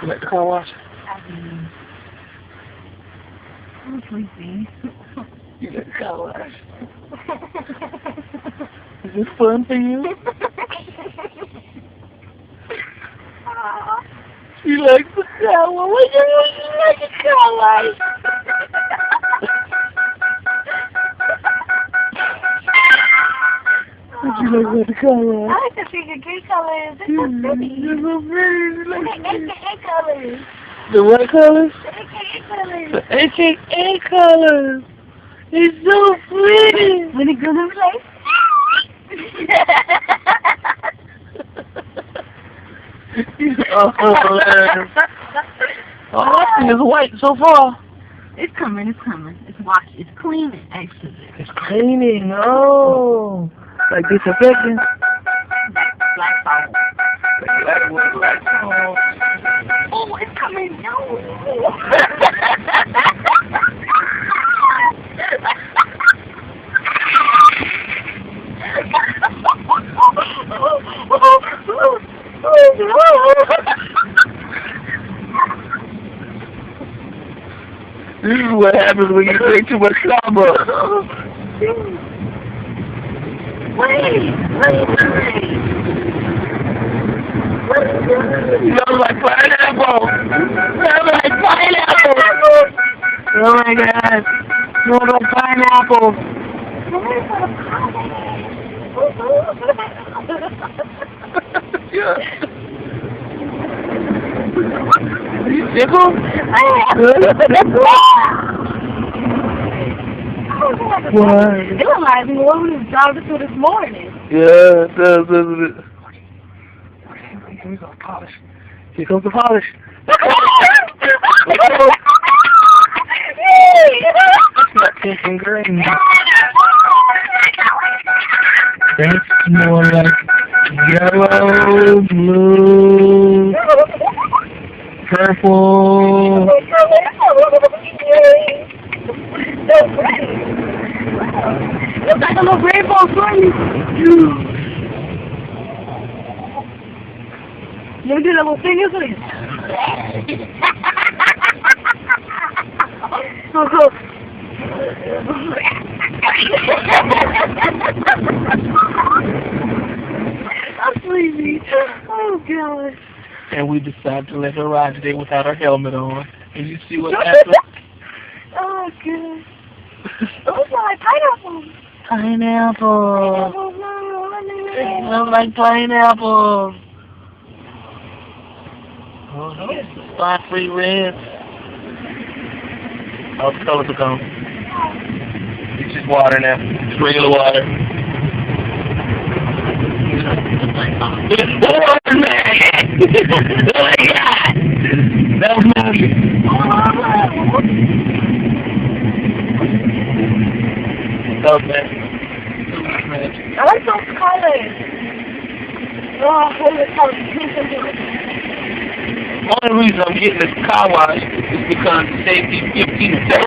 You like the car wash? I'm sleepy. You like the car wash? Is this fun for you? She likes the car wash. What do you like the car wash? What you like about the car wash? I like the figure gay colors. They're so pretty. They're so pretty. The AKA colors. The what colors? The AKA colors. The AKA colors. It's so pretty. When it goes in place. Oh, man. All I see is white so far. It's coming, it's coming. It's washed, it's cleaning, actually. It's cleaning, oh. Like disinfecting. Black salt. Black salt. Oh, it's coming, no. This is what happens when you drink too much Starbucks. Wait. Smells like pineapple. Smells like pineapple. Oh my God. Smells like pineapple. Yeah. Are you tickled? What? It reminds me of what we was driving to this morning. Yeah, it does, doesn't it? Here we go, polish. Here comes the polish. It's not pink and green. It's more like yellow, blue, purple. Looks like a little rainbow for me. You ever do that little finger thing? I'm sleepy. Oh, God. And we decided to let her ride today without her helmet on. And you see what happened? Oh, God. Oh, it's like pineapple. Pineapple. It smells like pineapple. Oh, spot-free red. All the colors are gone. It's just water now. It's regular water. It's water, man! Oh my God! That was magic. That was magic. I like those colors. Oh, I hate the colors. The only reason I'm getting this car wash is because it saves me 15 cents.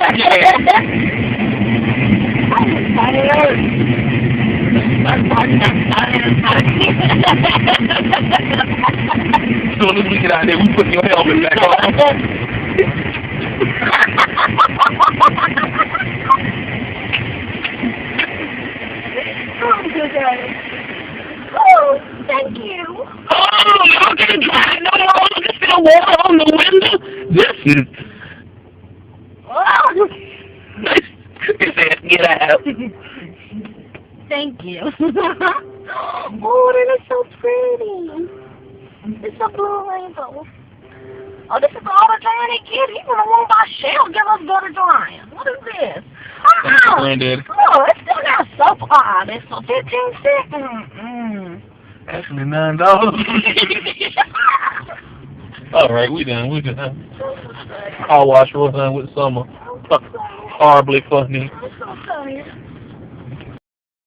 I'm tired. As soon as we get out there, we put your helmet back on. Oh, thank you. Oh, y'all gonna try? No, look at the water on the window. This is... Oh. It says, get out. Thank you. Oh, that is so pretty. It's a blue rainbow. Oh, this is all the drying they get. He's gonna want my shell. Give us better drying. What is this? Granddaddy. Oh, it's still got soap on it. So 15 cents. Actually, $9. All right, we done. Car wash was done with Summer. Horribly funny.